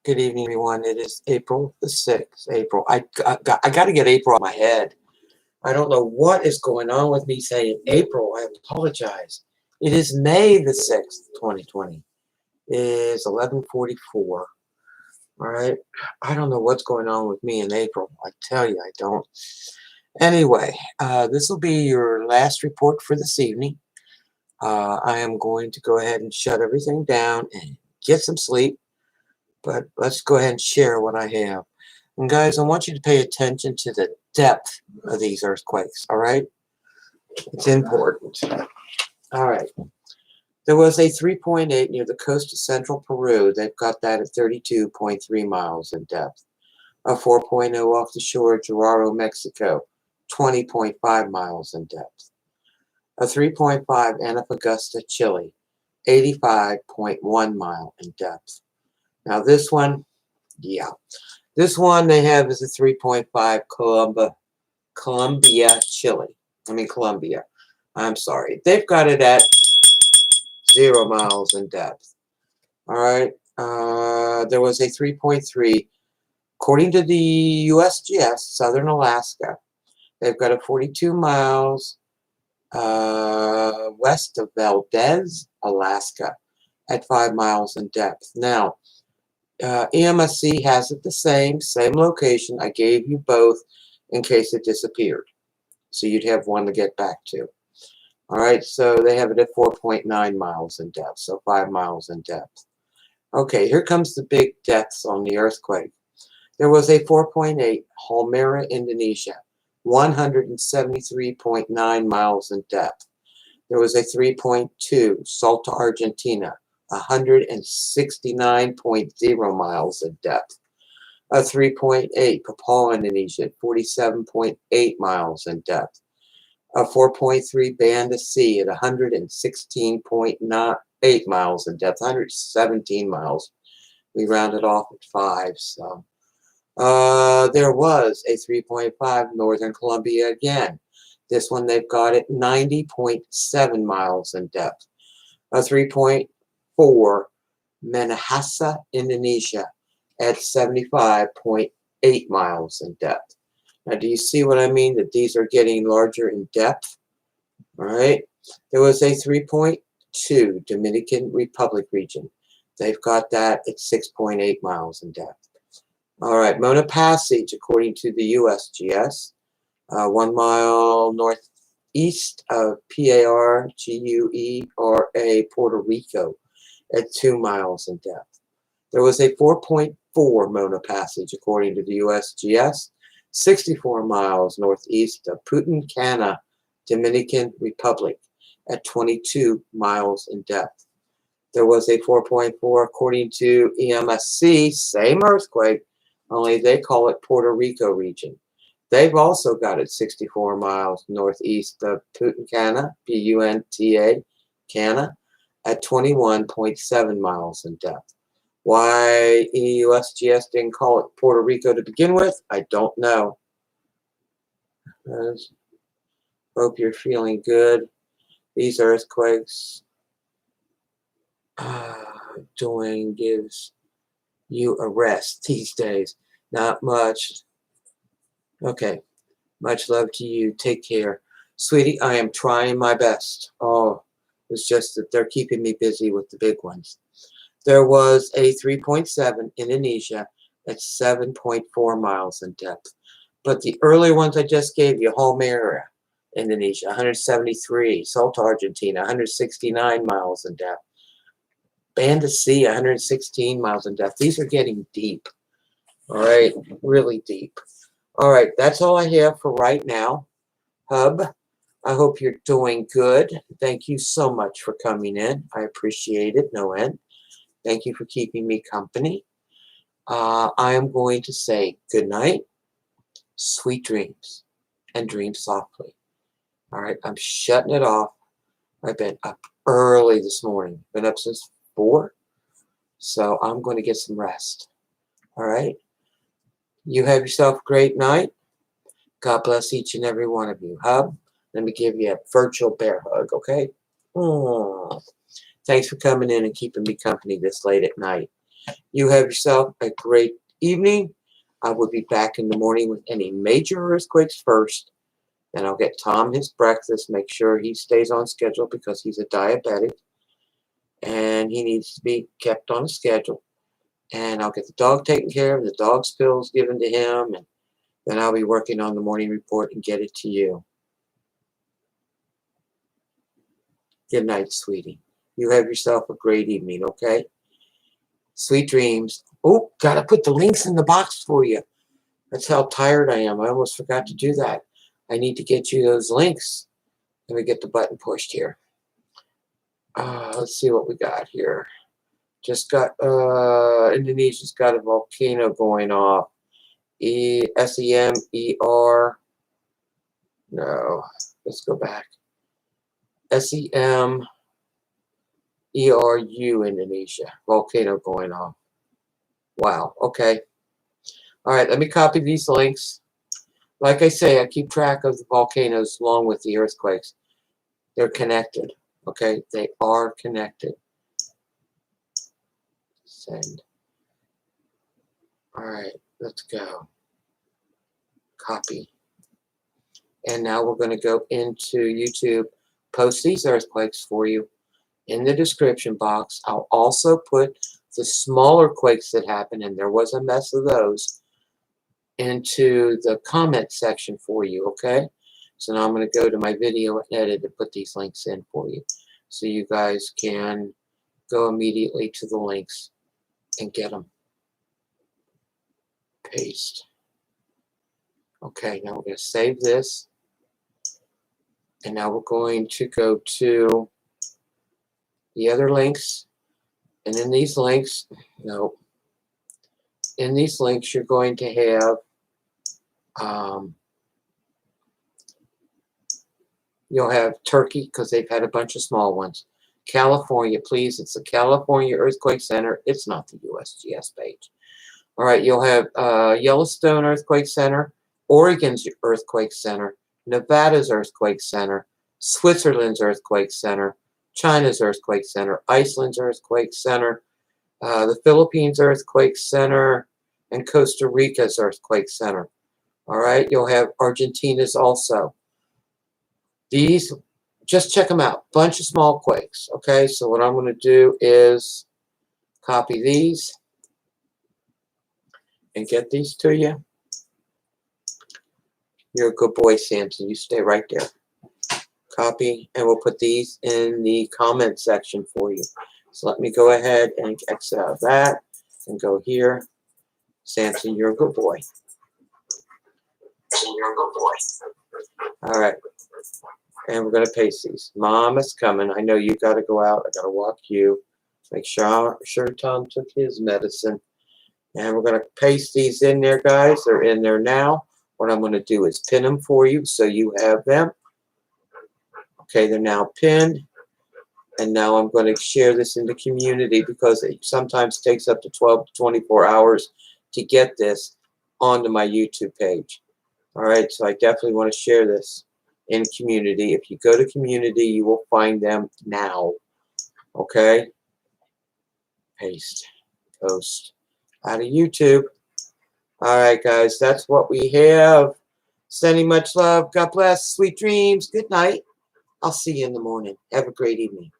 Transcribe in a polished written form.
Good evening, everyone. It is April the 6th. April. I got to get April out of my head. I don't know what is going on with me saying April. I apologize. It is May the 6th, 2020. It is 11:44. All right. I don't know what's going on with me in April. I tell you, I don't. Anyway, this will be your last report for this evening. I am going to go ahead and shut everything down and get some sleep. But let's go ahead and share what I have. And guys, I want you to pay attention to the depth of these earthquakes, all right? It's important. All right. There was a 3.8 near the coast of central Peru. They've got that at 32.3 miles in depth. A 4.0 off the shore of Guerrero, Mexico, 20.5 miles in depth. A 3.5 Antofagasta, Chile, 85.1 mile in depth. Now this one, this one they have is a 3.5 Colombia, Chile. Colombia. I'm sorry. They've got it at 0 miles in depth. All right. There was a 3.3, according to the USGS, Southern Alaska. They've got a 42 miles west of Valdez, Alaska, at 5 miles in depth. Now, EMSC has it the same location. I gave you both in case it disappeared. So you'd have one to get back to. All right, so they have it at 4.9 miles in depth, so 5 miles in depth. Okay, here comes the big deaths on the earthquake. There was a 4.8 Halmahera, Indonesia, 173.9 miles in depth. There was a 3.2 Salta, Argentina, 169.0 miles in depth. A 3.8 Papua, Indonesia, 47.8 miles in depth. A 4.3 Banda Sea at 116.8 miles in depth, 117 miles. We rounded off at 5. So there was a 3.5 Northern Colombia again. This one they've got at 90.7 miles in depth. A 3.4 Minahasa, Indonesia, at 75.8 miles in depth. Now, do you see what I mean? That these are getting larger in depth. All right. There was a 3.2 Dominican Republic region. They've got that at 6.8 miles in depth. All right. Mona Passage, according to the USGS, 1 mile northeast of Parguera, Puerto Rico, at 2 miles in depth. There was a 4.4 Mona Passage, according to the USGS, 64 miles northeast of Punta Cana, Dominican Republic, at 22 miles in depth. There was a 4.4, according to EMSC, same earthquake, only they call it Puerto Rico region. They've also got it 64 miles northeast of Punta Cana, P-U-N-T-A, Cana, at 21.7 miles in depth. Why USGS didn't call it Puerto Rico to begin with, I don't know. Hope you're feeling good. These earthquakes gives you a rest these days. Not much. Okay. Much love to you. Take care. Sweetie, I am trying my best. Oh, it's just that they're keeping me busy with the big ones. There was a 3.7 Indonesia at 7.4 miles in depth. But the earlier ones I just gave you, Halmahera, Indonesia, 173, Salta, Argentina, 169 miles in depth. Banda Sea, 116 miles in depth. These are getting deep. All right, really deep. All right, that's all I have for right now. Hub, I hope you're doing good. Thank you so much for coming in. I appreciate it, no end. Thank you for keeping me company. I am going to say good night, sweet dreams, and dream softly. All right, I'm shutting it off. I've been up early this morning. Been up since 4. So I'm going to get some rest. All right. You have yourself a great night. God bless each and every one of you. Hub, let me give you a virtual bear hug, okay? Oh. Thanks for coming in and keeping me company this late at night. You have yourself a great evening. I will be back in the morning with any major earthquakes first. Then I'll get Tom his breakfast, make sure he stays on schedule because he's a diabetic and he needs to be kept on a schedule. And I'll get the dog taken care of, the dog's pills given to him, and then I'll be working on the morning report and get it to you. Good night, sweetie. You have yourself a great evening, okay? Sweet dreams. Oh, gotta put the links in the box for you. That's how tired I am. I almost forgot to do that. I need to get you those links. Let me get the button pushed here. Let's see what we got here. Just got, Indonesia's got a volcano going off. SEMER. No, let's go back. SEMERU, Indonesia. Volcano going off. Wow, okay. All right, let me copy these links. Like I say, I keep track of the volcanoes along with the earthquakes. They're connected, okay? They are connected. Send. All right, let's go. Copy. And now we're going to go into YouTube, post these earthquakes for you in the description box. I'll also put the smaller quakes that happened, and there was a mess of those, into the comment section for you, okay? So now I'm going to go to my video and edit and put these links in for you so you guys can go immediately to the links and get them. Paste. Okay, now we're going to save this. And now we're going to go to the other links. And in these links, in these links you're going to have you'll have Turkey, because they've had a bunch of small ones. California, please. It's the California Earthquake Center. It's not the USGS page. All right, you'll have Yellowstone Earthquake Center, Oregon's Earthquake Center, Nevada's Earthquake Center, Switzerland's Earthquake Center, China's Earthquake Center, Iceland's Earthquake Center, the Philippines Earthquake Center, and Costa Rica's Earthquake Center. All right, you'll have Argentina's also. These, just check them out. Bunch of small quakes. Okay, so what I'm going to do is copy these and get these to you. You're a good boy, Samson. You stay right there. Copy, and we'll put these in the comment section for you. So let me go ahead and exit out of that and go here. Samson, you're a good boy. You're a good boy. All right. And we're going to paste these. Mama's coming. I know you got to go out. I got to walk you. Make sure Tom took his medicine. And we're going to paste these in there, guys. They're in there now. What I'm going to do is pin them for you so you have them. Okay, they're now pinned. And now I'm going to share this in the community because it sometimes takes up to 12 to 24 hours to get this onto my YouTube page. All right, so I definitely want to share this in community. If you go to community, you will find them now. Okay? Paste. Post. Out of YouTube. All right, guys, that's what we have. Sending much love. God bless. Sweet dreams. Good night. I'll see you in the morning. Have a great evening.